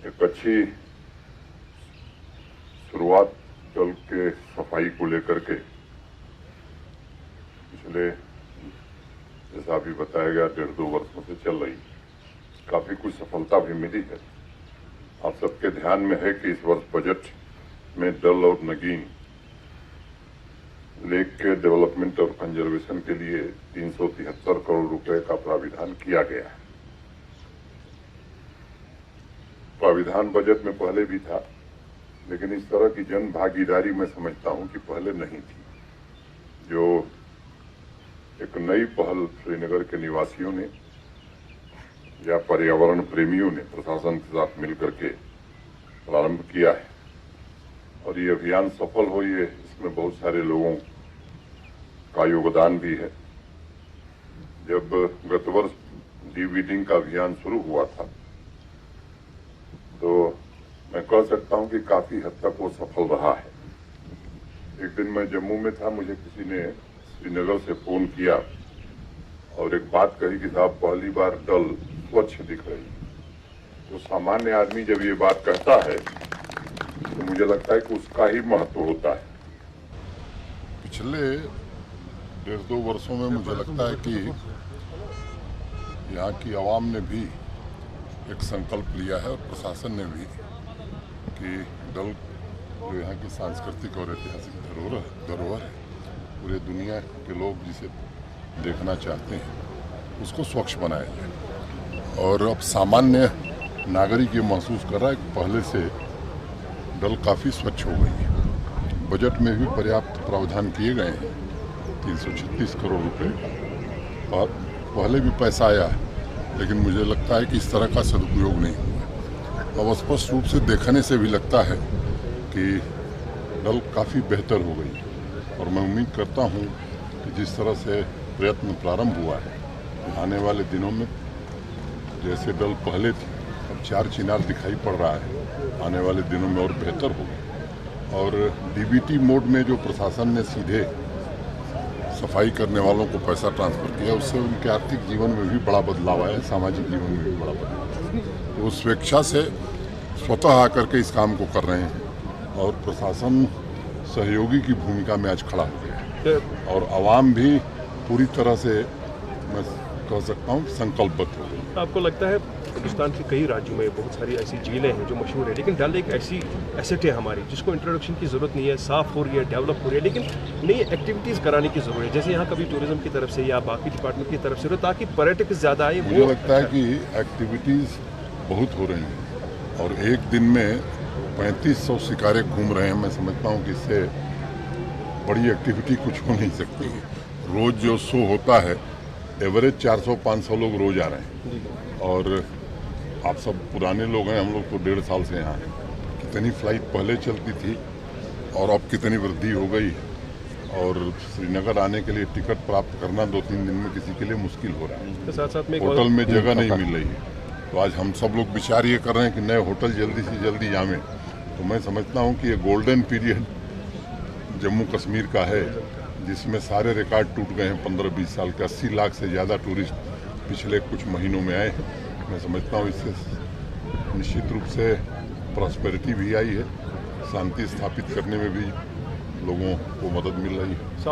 एक अच्छी शुरुआत जल के सफाई को लेकर के पिछले जैसा अभी बताया गया 1.5-2 वर्षों से चल रही, काफी कुछ सफलता भी मिली है। आप सबके ध्यान में है कि इस वर्ष बजट में डल और नगीन लेक के डेवलपमेंट और कंजर्वेशन के लिए 373 करोड़ रुपए का प्राविधान किया गया है। प्राविधान बजट में पहले भी था, लेकिन इस तरह की जन भागीदारी मैं समझता हूं कि पहले नहीं थी। जो एक नई पहल श्रीनगर के निवासियों ने या पर्यावरण प्रेमियों ने प्रशासन के साथ मिलकर के प्रारंभ किया है और ये अभियान सफल हो, ये इसमें बहुत सारे लोगों का योगदान भी है। जब गत वर्ष डीवीडिंग का अभियान शुरू हुआ था तो मैं कह सकता हूं कि काफी हद तक वो सफल रहा है। एक दिन मैं जम्मू में था, मुझे किसी ने श्रीनगर से फोन किया और एक बात कही कि साहब पहली बार डल स्वच्छ दिख रही। तो सामान्य आदमी जब ये बात कहता है तो मुझे लगता है कि उसका ही महत्व होता है। पिछले 1.5-2 वर्षों में मुझे लगता है कि यहाँ की आवाम ने भी एक संकल्प लिया है और प्रशासन ने भी कि डल जो यहाँ की सांस्कृतिक और ऐतिहासिक धरोहर है, पूरे दुनिया के लोग जिसे देखना चाहते हैं उसको स्वच्छ बनाया जाए। और अब सामान्य नागरिक ये महसूस कर रहा है कि पहले से डल काफ़ी स्वच्छ हो गई है। बजट में भी पर्याप्त प्रावधान किए गए हैं 336 करोड़ रुपए का। और पहले भी पैसा आया, लेकिन मुझे लगता है कि इस तरह का सदुपयोग नहीं हुआ। अब स्पष्ट रूप से देखने से भी लगता है कि डल काफ़ी बेहतर हो गई और मैं उम्मीद करता हूँ कि जिस तरह से प्रयत्न प्रारंभ हुआ है, आने वाले दिनों में जैसे डल पहले थी अब 4 चिनार दिखाई पड़ रहा है, आने वाले दिनों में और बेहतर होगा। और डीबीटी मोड में जो प्रशासन ने सीधे सफाई करने वालों को पैसा ट्रांसफर किया, उससे उनके आर्थिक जीवन में भी बड़ा बदलाव आया, सामाजिक जीवन में भी बड़ा बदलाव। वो स्वेच्छा से स्वतः आकर के इस काम को कर रहे हैं और प्रशासन सहयोगी की भूमिका में आज खड़ा हो गया है और आवाम भी पूरी तरह से मैं कह सकता हूँ संकल्पबद्ध हो गई। आपको लगता है हिंदुस्तान के कई राज्यों में बहुत सारी ऐसी झीलें हैं जो मशहूर है, लेकिन डल एक ऐसी एसेट है हमारी जिसको इंट्रोडक्शन की ज़रूरत नहीं है, साफ़ हो रही है, डेवलप हो रही है, लेकिन नई एक्टिविटीज़ कराने की ज़रूरत है, जैसे यहाँ कभी टूरिज्म की तरफ से या बाकी डिपार्टमेंट की तरफ से, ताकि पर्यटक ज़्यादा आए। मुझे लगता है कि एक्टिविटीज़ बहुत हो रही हैं और एक दिन में 3500 शिकारे घूम रहे हैं। मैं समझता हूँ कि इससे बड़ी एक्टिविटी कुछ हो नहीं सकती। रोज़ जो शो होता है एवरेज 400-500 लोग रोज़ आ रहे हैं और आप सब पुराने लोग हैं, हम लोग तो 1.5 साल से यहाँ हैं। कितनी फ्लाइट पहले चलती थी और अब कितनी वृद्धि हो गई और श्रीनगर आने के लिए टिकट प्राप्त करना 2-3 दिन में किसी के लिए मुश्किल हो रहा है। साथ में होटल में जगह नहीं मिल रही है, तो आज हम सब लोग विचार ये कर रहे हैं कि नए होटल जल्दी से जल्दी जामें। तो मैं समझता हूँ कि ये गोल्डन पीरियड जम्मू कश्मीर का है जिसमें सारे रिकॉर्ड टूट गए हैं। 15-20 साल के 80 लाख से ज़्यादा टूरिस्ट पिछले कुछ महीनों में आए हैं। मैं समझता हूँ इससे निश्चित रूप से प्रॉस्पेरिटी भी आई है, शांति स्थापित करने में भी लोगों को मदद मिल रही है।